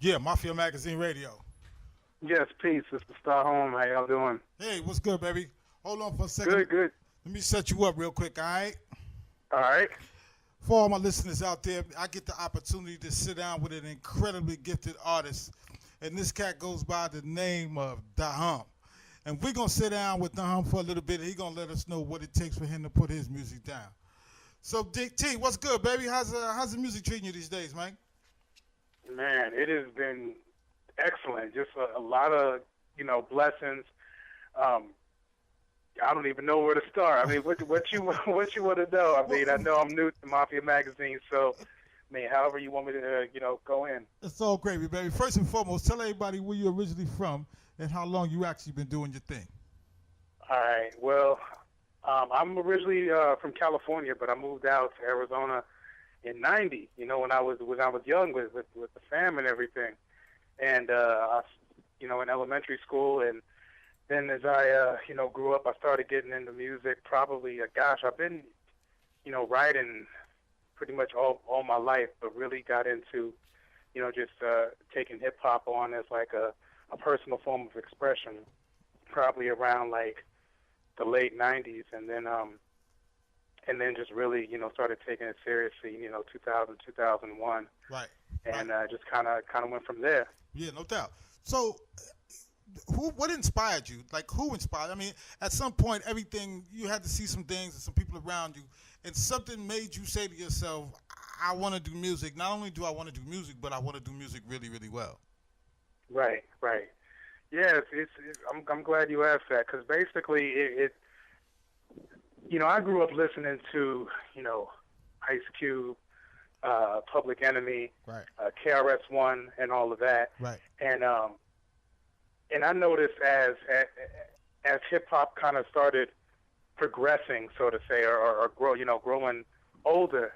Yeah, Mafia Magazine Radio. Yes, peace. This is Thaahum. How y'all doing? Hey, what's good, baby? Hold on for a second. Good, good. Let me set you up real quick, all right? All right. For all my listeners out there, I get the opportunity to sit down with an incredibly gifted artist. And this cat goes by the name of Thaahum. And we're going to sit down with Thaahum for a little bit. He's going to let us know what it takes for him to put his music down. So, T, what's good, baby? How's the music treating you these days, man? Man, it has been excellent. Just a lot of, blessings. I don't even know where to start. I mean, what you what you want to know? I mean, I know I'm new to Mafia Magazine, so I mean, however you want me to, go in. It's all gravy, baby. First and foremost, tell everybody where you're originally from and how long you actually been doing your thing. All right. Well, I'm originally from California, but I moved out to Arizona in '90. When I was young with the fam and everything, and in elementary school, and then as I grew up, I started getting into music. Probably, I've been writing pretty much all my life, but really got into just taking hip hop on as like a personal form of expression. Probably around like the late '90s, and then just really started taking it seriously. 2000, 2001. Right. And just kind of went from there. Yeah, no doubt. So, what inspired you? Like, who inspired? I mean, at some point, everything you had to see some things and some people around you, and something made you say to yourself, "I want to do music. Not only do I want to do music, but I want to do music really, really well." Right. Yeah, I'm glad you asked that, because basically I grew up listening to Ice Cube, Public Enemy, right, KRS-One, and all of that. Right. And I noticed as hip hop kind of started progressing, so to say, or growing older,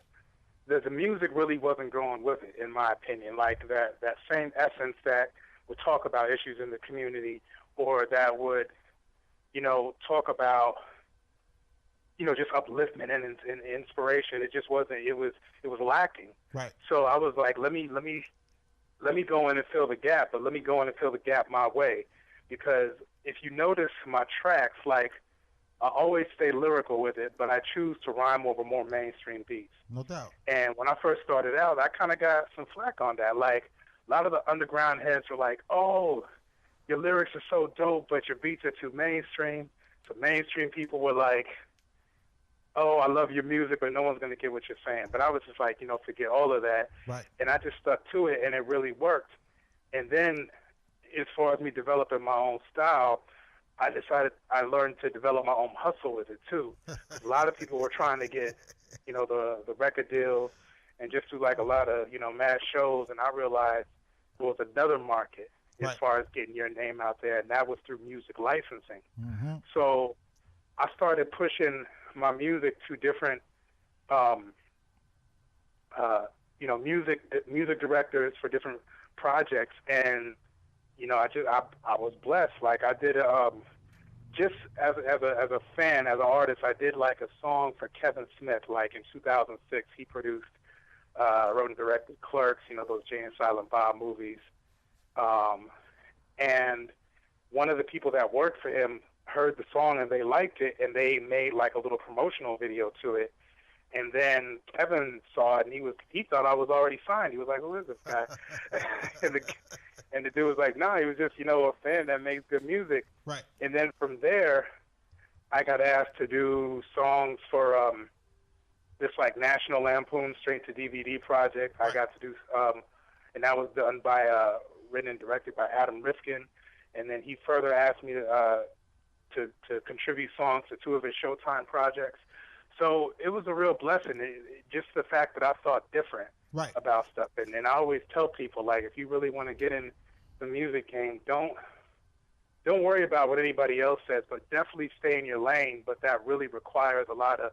the music really wasn't growing with it, in my opinion. Like that same essence that would talk about issues in the community, or that would talk about just upliftment and inspiration. It just wasn't. It was lacking. Right. So I was like, let me go in and fill the gap, but let me go in and fill the gap my way, because if you notice my tracks, like I always stay lyrical with it, but I choose to rhyme over more mainstream beats. No doubt. And when I first started out, I kind of got some flack on that. Like a lot of the underground heads were like, "Oh, your lyrics are so dope, but your beats are too mainstream." So mainstream people were like, "Oh, I love your music, but no one's going to get what you're saying." But I was just like, forget all of that. Right. And I just stuck to it, and it really worked. And then as far as me developing my own style, I learned to develop my own hustle with it, too. A lot of people were trying to get, the record deals and just do like a lot of, mad shows. And I realized there was another market as far as getting your name out there, and that was through music licensing. Mm-hmm. So I started pushing my music to different, music directors for different projects, and I was blessed. Like I did, just as a fan, as an artist, I did like a song for Kevin Smith, like in 2006. He produced, wrote and directed Clerks, those Jay and Silent Bob movies, and one of the people that worked for him heard the song and they liked it, and they made like a little promotional video to it. And then Kevin saw it, and he thought I was already signed. He was like, "Who is this guy?" and the dude was like, "No, he was just a fan that makes good music." Right. And then from there, I got asked to do songs for this like National Lampoon straight to DVD project. Right. I got to do, and that was done by written and directed by Adam Rifkin. And then he further asked me to contribute songs to two of his Showtime projects. So it was a real blessing. Just the fact that I thought different about stuff. And I always tell people, like, if you really want to get in the music game, don't worry about what anybody else says, but definitely stay in your lane. But that really requires a lot of,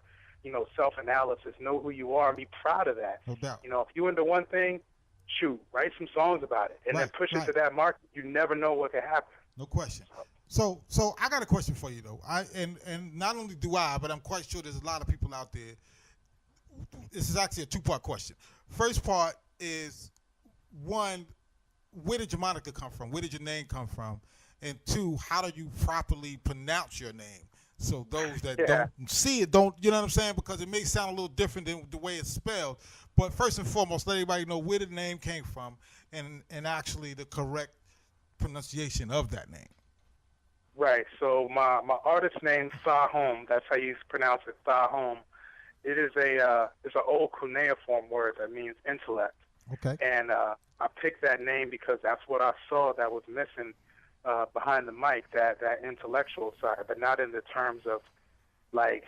self-analysis. Know who you are and be proud of that. No doubt. If you're into one thing, shoot, write some songs about it, and then push it to that market. You never know what could happen. No question. So I got a question for you though. And not only do I, but I'm quite sure there's a lot of people out there. This is actually a two-part question. First part is, one, where did your moniker come from? Where did your name come from? And two, how do you properly pronounce your name? So those that Yeah. don't see it, don't, you know what I'm saying? Because it may sound a little different than the way it's spelled. But first and foremost, let everybody know where the name came from and actually the correct pronunciation of that name. Right. So my artist name Thaahum. That's how you pronounce it, Thaahum. It is it's an old cuneiform word that means intellect. Okay. And I picked that name because that's what I saw that was missing behind the mic, that intellectual side, but not in the terms of like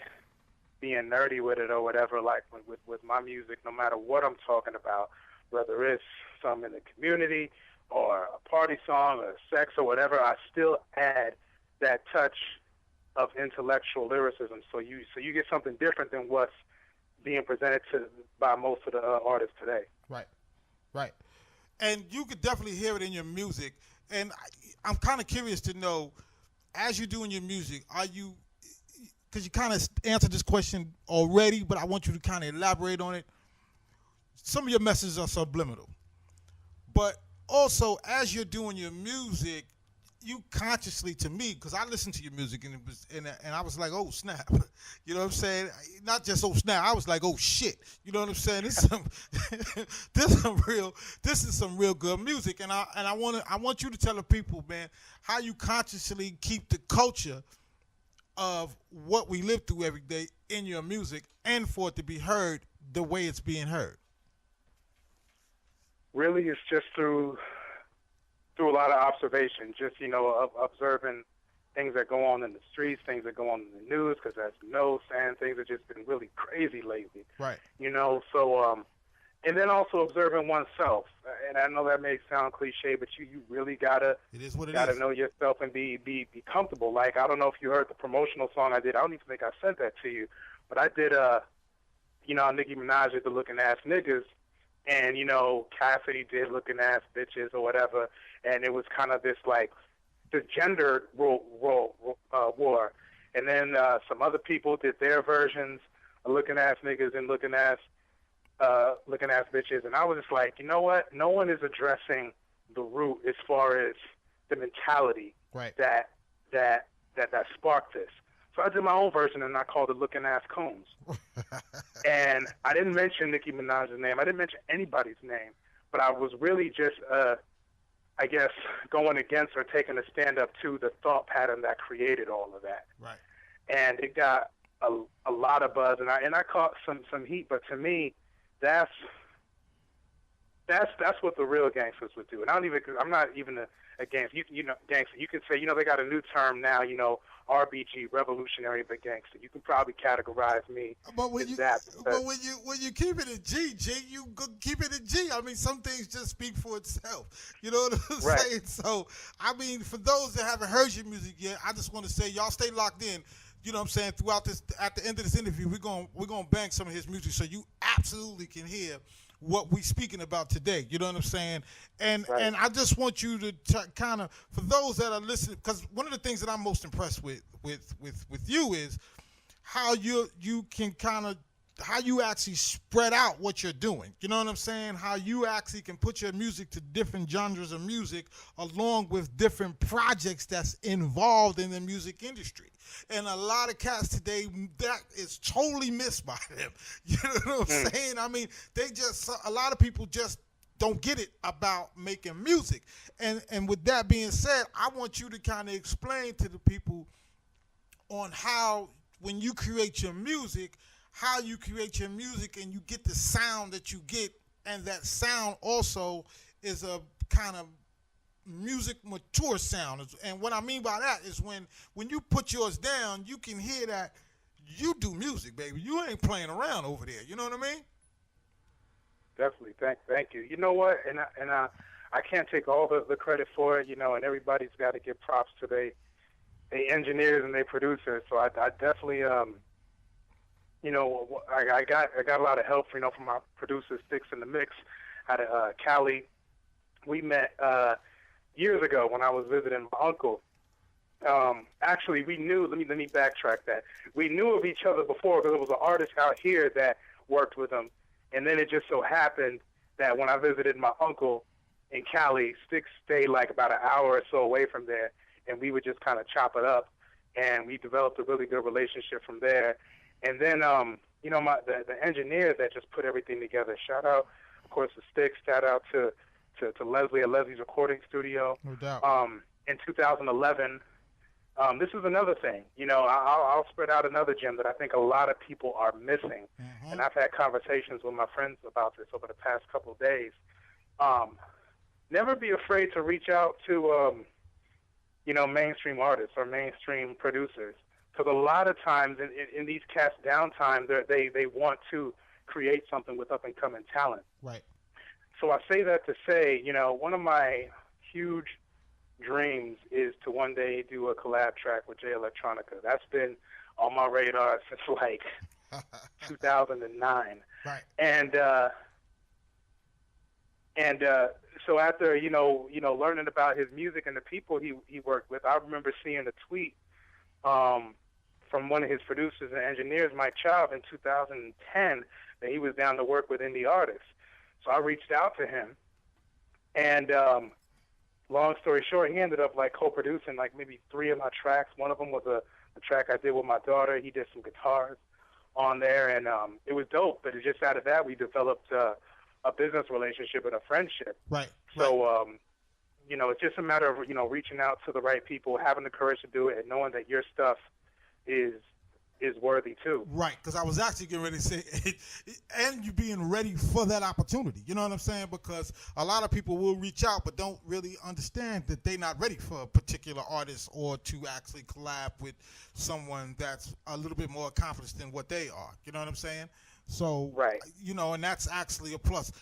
being nerdy with it or whatever. Like with my music, no matter what I'm talking about, whether it's some in the community or a party song or sex or whatever, I still add that touch of intellectual lyricism. So you get something different than what's being presented by most of the artists today. Right. Right. And you could definitely hear it in your music. And I'm kind of curious to know, as you're doing your music, are you, because you kind of answered this question already, but I want you to kind of elaborate on it. Some of your messages are subliminal. But also, as you're doing your music, you consciously, to me, because I listened to your music and I was like, oh snap, you know what I'm saying? Not just oh snap, I was like, oh shit, you know what I'm saying? This is some, this is some real good music, and I want you to tell the people, man, how you consciously keep the culture of what we live through every day in your music, and for it to be heard the way it's being heard. Really, it's just through a lot of observation, just, observing things that go on in the streets, things that go on in the news, because as you know, Sam, things have just been really crazy lately. Right. So, and then also observing oneself. And I know that may sound cliche, but you really gotta know yourself and be comfortable. Like, I don't know if you heard the promotional song I did. I don't even think I sent that to you, but I did Nicki Minaj did the Looking Ass Niggas, and Cassidy did Looking Ass Bitches or whatever, and it was kind of this like the gender war. And then some other people did their versions of Looking Ass Niggas and Looking Ass Bitches, and I was just like, you know what? No one is addressing the root as far as the mentality that sparked this. So I did my own version, and I called it Looking Ass Coons. And I didn't mention Nicki Minaj's name. I didn't mention anybody's name. But I was really just, I guess, going against or taking a stand up to the thought pattern that created all of that. Right. And it got a lot of buzz, and I caught some heat. But to me, that's what the real gangsters would do. And I'm not even a gangster. Gangster. You can say, they got a new term now, RBG, revolutionary but gangster. You can probably categorize me as that. But when you keep it in G, you keep it in G. I mean, some things just speak for itself. You know what I'm saying? So, I mean, for those that haven't heard your music yet, I just want to say, y'all stay locked in. You know what I'm saying? Throughout this, at the end of this interview, we're gonna bang some of his music so you absolutely can hear what we speaking about today. You know what I'm saying? And I just want you to kind of, for those that are listening, because one of the things that I'm most impressed with you is how you can kind of, how you actually spread out what you're doing. You know what I'm saying? How you actually can put your music to different genres of music along with different projects that's involved in the music industry. And a lot of cats today, that is totally missed by them. You know what I'm saying? I mean, a lot of people just don't get it about making music. And with that being said, I want you to kind of explain to the people on how, when you create your music, how you create your music and you get the sound that you get, and that sound also is a kind of music mature sound. And what I mean by that is when you put yours down, you can hear that you do music, baby. You ain't playing around over there. You know what I mean? Definitely. Thank you. You know what? And I can't take all the credit for it, and everybody's got to give props to they engineers and they producers. So I definitely I got a lot of help, from my producer Sticks in the Mix out of Cali. We met years ago when I was visiting my uncle. Actually, we knew. Let me backtrack that. We knew of each other before because there was an artist out here that worked with him, and then it just so happened that when I visited my uncle, in Cali. Sticks stayed like about an hour or so away from there, and we would just kind of chop it up, and we developed a really good relationship from there. And then, you know, the engineer that just put everything together. Shout out, of course, to Sticks. Shout out to Leslie at Leslie's Recording Studio. No doubt. In 2011, this is another thing. You know, I'll spread out another gem that I think a lot of people are missing. Mm-hmm. And I've had conversations with my friends about this over the past couple of days. Never be afraid to reach out to, you know, mainstream artists or mainstream producers. Because a lot of times in these cats' downtime, they want to create something with up-and-coming talent. Right. So I say that to say, you know, one of my huge dreams is to one day do a collab track with Jay Electronica. That's been on my radar since like 2009. Right. And so after you know learning about his music and the people he worked with, I remember seeing a tweet from one of his producers and engineers, Mike Chav, in 2010, that he was down to work with indie artists. So I reached out to him, and long story short, he ended up like co-producing like maybe 3 of my tracks. One of them was a track I did with my daughter. He did some guitars on there, and it was dope. But just out of that, we developed a business relationship and a friendship. Right. So, you know, it's just a matter of, you know, reaching out to the right people, having the courage to do it, and knowing that your stuff is worthy too. Right, because I was actually getting ready to say, and you being ready for that opportunity. You know what I'm saying? Because a lot of people will reach out but don't really understand that they're not ready for a particular artist or to actually collab with someone that's a little bit more accomplished than what they are. You know what I'm saying? So, right. You know, and that's actually a plus.